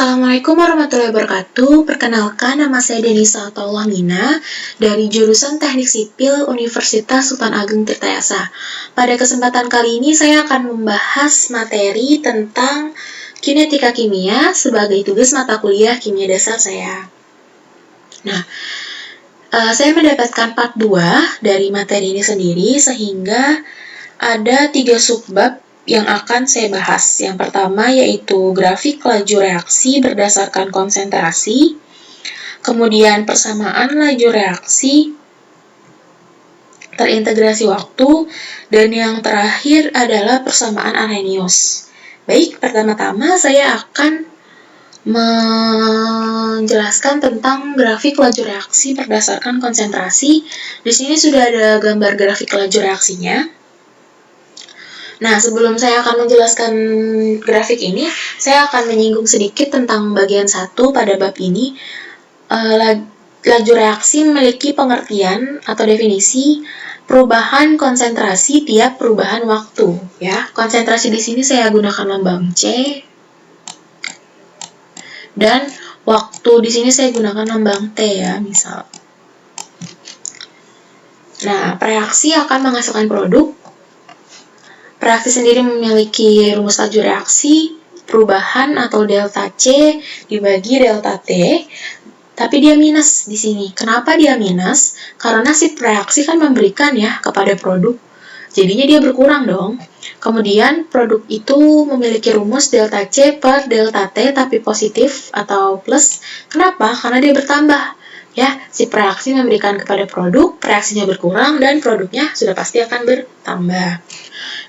Assalamualaikum warahmatullahi wabarakatuh. Perkenalkan, nama saya Denisa Ataullah dari jurusan Teknik Sipil Universitas Sultan Ageng Tirtayasa. Pada kesempatan kali ini saya akan membahas materi tentang kinetika kimia sebagai tugas mata kuliah kimia dasar saya. Nah, saya mendapatkan part 2 dari materi ini sendiri sehingga ada 3 subbab yang akan saya bahas. Yang pertama yaitu grafik laju reaksi berdasarkan konsentrasi, kemudian persamaan laju reaksi terintegrasi waktu, dan yang terakhir adalah persamaan Arrhenius. Baik, pertama-tama saya akan menjelaskan tentang grafik laju reaksi berdasarkan konsentrasi. Di sini sudah ada gambar grafik laju reaksinya. Nah, sebelum saya akan menjelaskan grafik ini, saya akan menyinggung sedikit tentang bagian 1 pada bab ini. Laju reaksi memiliki pengertian atau definisi perubahan konsentrasi tiap perubahan waktu. Ya, konsentrasi di sini saya gunakan lambang C, dan waktu di sini saya gunakan lambang T ya, misal. Nah, reaksi akan menghasilkan produk. Reaksi sendiri memiliki rumus laju reaksi, perubahan atau delta C dibagi delta T, tapi dia minus di sini. Kenapa dia minus? Karena si reaksi kan memberikan ya kepada produk, jadinya dia berkurang dong. Kemudian produk itu memiliki rumus delta C per delta T tapi positif atau plus. Kenapa? Karena dia bertambah. Ya, si reaksi memberikan kepada produk, reaksinya berkurang dan produknya sudah pasti akan bertambah.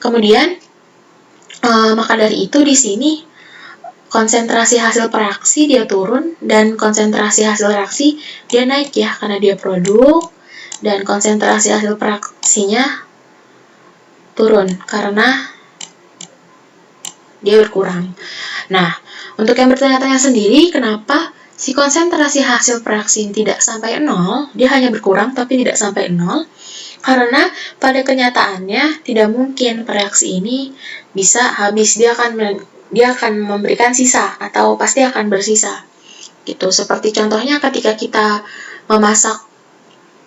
Kemudian, maka dari itu di sini konsentrasi hasil reaksi dia turun dan konsentrasi hasil reaksi dia naik ya, karena dia produk, dan konsentrasi hasil reaksinya turun karena dia berkurang. Nah, untuk yang bertanya-tanya sendiri, kenapa si konsentrasi hasil reaksi tidak sampai 0, dia hanya berkurang tapi tidak sampai 0? Karena pada kenyataannya tidak mungkin reaksi ini bisa habis, dia akan memberikan sisa atau pasti akan bersisa. Gitu. Seperti contohnya ketika kita memasak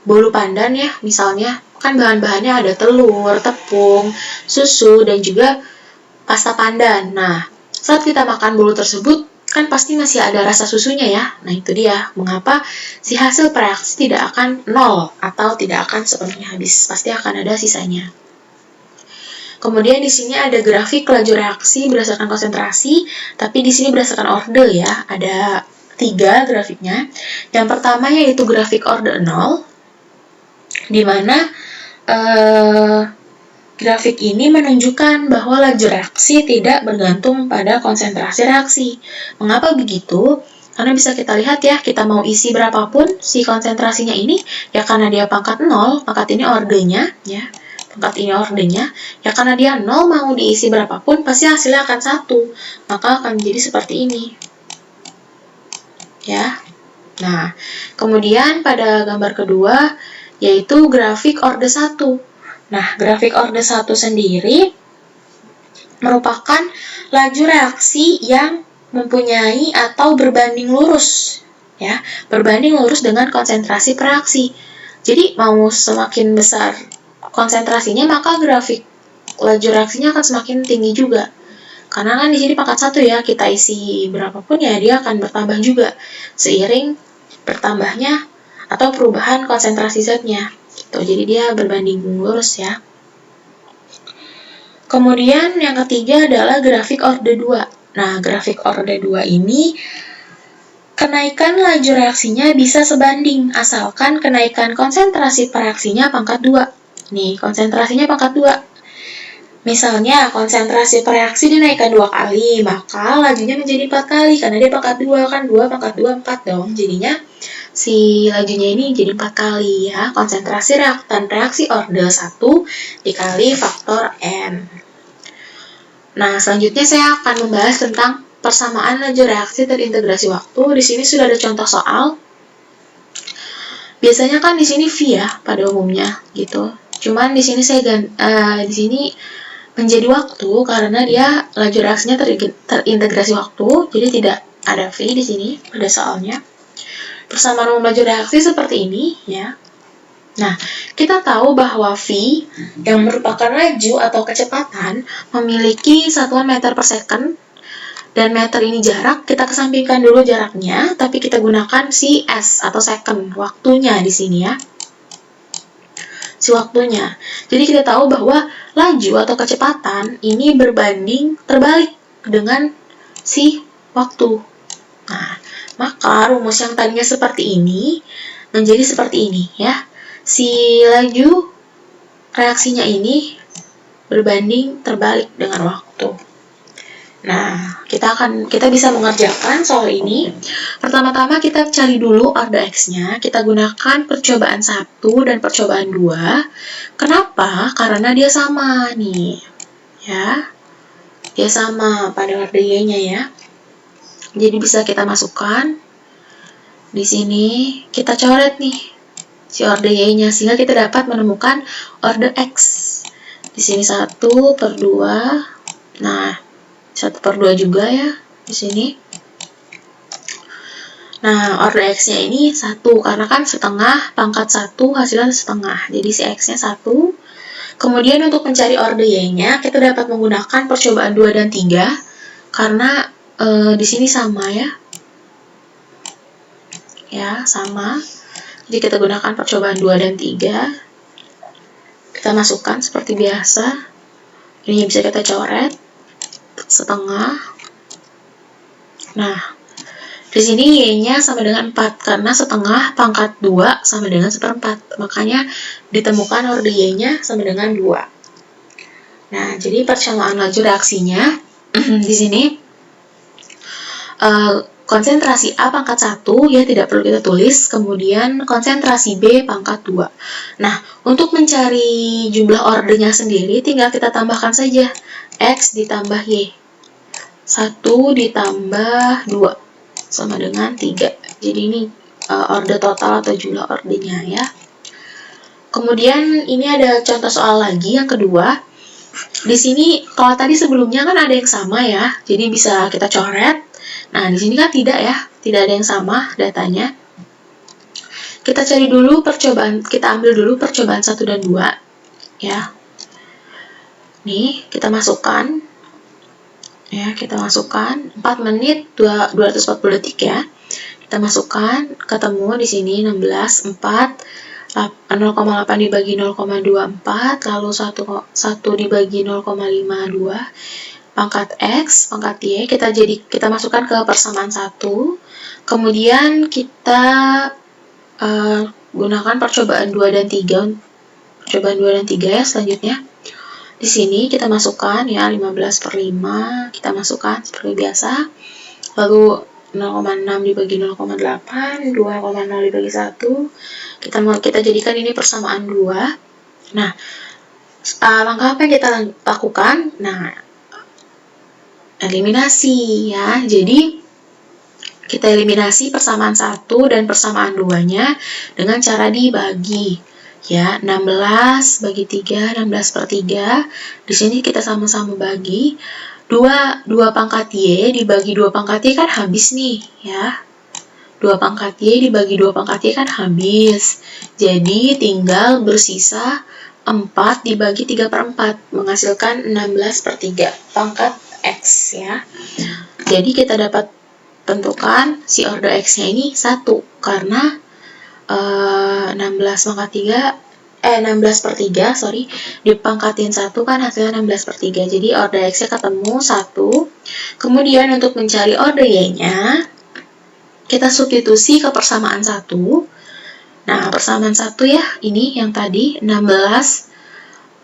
bolu pandan ya, misalnya kan bahan-bahannya ada telur, tepung, susu, dan juga pasta pandan. Nah, saat kita makan bolu tersebut kan pasti masih ada rasa susunya ya. Nah, itu dia mengapa si hasil reaksi tidak akan 0 atau tidak akan sepenuhnya habis. Pasti akan ada sisanya. Kemudian di sini ada grafik laju reaksi berdasarkan konsentrasi, tapi di sini berdasarkan orde ya. Ada 3 grafiknya. Yang pertama yaitu grafik orde 0, di mana grafik ini menunjukkan bahwa laju reaksi tidak bergantung pada konsentrasi reaksi. Mengapa begitu? Karena bisa kita lihat ya, kita mau isi berapapun si konsentrasinya ini, ya karena dia pangkat 0, pangkat ini ordenya, ya, pangkat ini ordenya, ya karena dia 0 mau diisi berapapun, pasti hasilnya akan 1, maka akan menjadi seperti ini. Ya. Nah, kemudian pada gambar kedua, yaitu grafik orde 1. Nah, grafik orde 1 sendiri merupakan laju reaksi yang mempunyai atau berbanding lurus, ya, berbanding lurus dengan konsentrasi reaksi. Jadi, mau semakin besar konsentrasinya, maka grafik laju reaksinya akan semakin tinggi juga. Karena kan di sini pangkat 1 ya, kita isi berapapun ya, dia akan bertambah juga seiring bertambahnya atau perubahan konsentrasi zatnya. Gitu. Jadi dia berbanding lurus ya. Kemudian yang ketiga adalah grafik orde 2. Nah, grafik orde 2 ini kenaikan laju reaksinya bisa sebanding asalkan kenaikan konsentrasi reaksinya pangkat 2. Nih, konsentrasinya pangkat 2. Misalnya, konsentrasi reaksi dinaikkan 2 kali, maka lajunya menjadi 4 kali, karena dia pangkat 2, kan 2 pangkat 2, 4 dong. Jadinya, si lajunya ini jadi 4 kali ya. Konsentrasi reaktan reaksi orde 1 dikali faktor N. Nah, selanjutnya saya akan membahas tentang persamaan laju reaksi terintegrasi waktu. Di sini sudah ada contoh soal. Biasanya kan di sini V ya pada umumnya gitu. Cuman di sini di sini menjadi waktu karena dia laju reaksinya terintegrasi waktu, jadi tidak ada V di sini pada soalnya. Persamaan umum laju reaksi seperti ini ya. Nah, kita tahu bahwa V yang merupakan laju atau kecepatan memiliki satuan meter per second, dan meter ini jarak, kita kesampingkan dulu jaraknya, tapi kita gunakan si S atau second, waktunya di sini ya. Si waktunya. Jadi kita tahu bahwa laju atau kecepatan ini berbanding terbalik dengan si waktu. Nah, maka rumus yang tadinya seperti ini menjadi seperti ini ya. Si laju reaksinya ini berbanding terbalik dengan waktu. Nah, kita bisa mengerjakan soal ini. Pertama-tama kita cari dulu order X-nya. Kita gunakan percobaan 1 dan percobaan 2. Kenapa? Karena dia sama nih. Ya. Dia sama pada order Y-nya ya. Jadi bisa kita masukkan di sini, kita coret nih si order Y-nya, sehingga kita dapat menemukan order X. Di sini 1/2. Nah, 1/2 juga ya di sini. Nah, order X-nya ini 1, karena kan setengah pangkat 1 hasilnya setengah. Jadi si X-nya 1. Kemudian untuk mencari order Y-nya, kita dapat menggunakan percobaan 2 dan 3, karena di sini sama ya. Ya, sama. Jadi kita gunakan percobaan 2 dan 3. Kita masukkan seperti biasa. Ini bisa kita coret setengah. Nah, di sini Y-nya sama dengan 4, karena setengah pangkat 2 sama dengan 1/4. Makanya ditemukan order Y-nya sama dengan 2. Nah, jadi persamaan laju reaksinya di sini konsentrasi A pangkat 1 ya tidak perlu kita tulis, kemudian konsentrasi B pangkat 2. Nah, untuk mencari jumlah ordernya sendiri tinggal kita tambahkan saja X ditambah Y. 1 ditambah 2 sama dengan 3. Jadi ini order total atau jumlah ordernya ya. Kemudian ini ada contoh soal lagi yang kedua. Di sini kalau tadi sebelumnya kan ada yang sama ya, jadi bisa kita coret. Nah, di sini kan tidak ya, tidak ada yang sama datanya. Kita cari dulu percobaan, kita ambil dulu percobaan 1 dan 2 ya. Nih, kita masukkan. Ya, kita masukkan 4 menit 240 detik ya. Kita masukkan, ketemu di sini 16, 4, 0,8 dibagi 0,24, lalu 1 dibagi 0,52, pangkat X, pangkat Y, kita masukkan ke persamaan 1, kemudian kita gunakan percobaan 2 dan 3, percobaan 2 dan 3 ya selanjutnya. Di sini kita masukkan ya 15/5, kita masukkan seperti biasa, lalu 0,6 dibagi 0,8, 2,0 dibagi 1, kita jadikan ini persamaan 2. Nah, langkah apa yang kita lakukan? Nah, eliminasi ya. Jadi kita eliminasi persamaan 1 dan persamaan 2-nya dengan cara dibagi. Ya, 16 bagi 3, 16/3. Di sini kita sama-sama bagi. 2 pangkat Y dibagi 2 pangkat Y kan habis nih ya. 2 pangkat Y dibagi 2 pangkat Y kan habis. Jadi tinggal bersisa 4 dibagi 3/4, menghasilkan 16/3 pangkat X ya. Jadi kita dapat tentukan si order X-nya ini 1, karena 16/3 dipangkatin 1 kan hasilnya 16/3. Jadi order X-nya ketemu 1. Kemudian untuk mencari order Y-nya, kita substitusi ke persamaan 1. Nah, persamaan 1 ya, ini yang tadi 16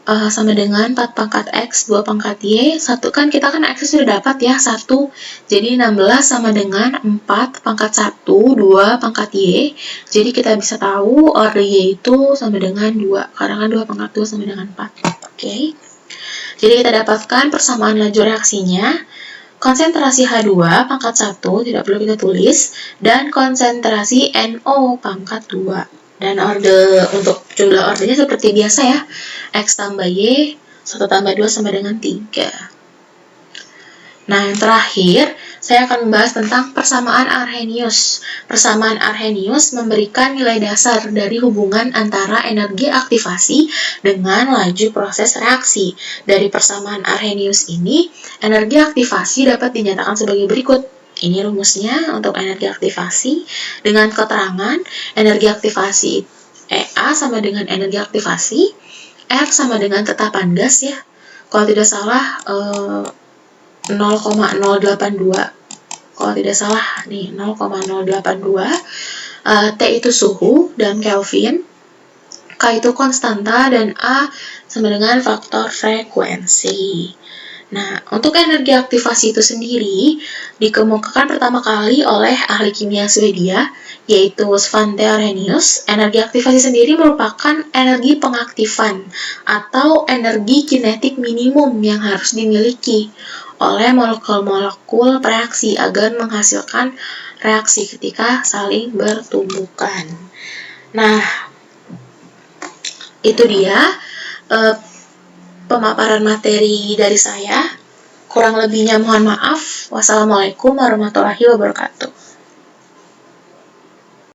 sama dengan 4 pangkat X, 2 pangkat Y. 1 kan kita kan X sudah dapat ya, 1. Jadi 16 sama dengan 4 pangkat 1, 2 pangkat Y. Jadi kita bisa tahu order Y itu sama dengan 2, karena kan 2 pangkat 2 sama dengan 4. Oke. Jadi kita dapatkan persamaan laju reaksinya. Konsentrasi H2 pangkat 1 tidak perlu kita tulis, dan konsentrasi NO pangkat 2. Dan untuk jumlah ordernya seperti biasa ya, X tambah Y, 1 tambah 2 sama dengan 3. Nah, yang terakhir, saya akan membahas tentang persamaan Arrhenius. Persamaan Arrhenius memberikan nilai dasar dari hubungan antara energi aktivasi dengan laju proses reaksi. Dari persamaan Arrhenius ini, energi aktivasi dapat dinyatakan sebagai berikut. Ini rumusnya untuk energi aktivasi dengan keterangan energi aktivasi EA sama dengan energi aktivasi, R sama dengan tetapan gas ya. Kalau tidak salah 0,082. Kalau tidak salah nih 0,082. T itu suhu dan Kelvin. K itu konstanta dan A sama dengan faktor frekuensi. Nah, untuk energi aktivasi itu sendiri dikemukakan pertama kali oleh ahli kimia Swedia, yaitu Svante Arrhenius. Energi aktivasi sendiri merupakan energi pengaktifan atau energi kinetik minimum yang harus dimiliki oleh molekul-molekul reaksi agar menghasilkan reaksi ketika saling bertumbukan. Nah, itu dia pemaparan materi dari saya. Kurang lebihnya mohon maaf. Wassalamualaikum warahmatullahi wabarakatuh.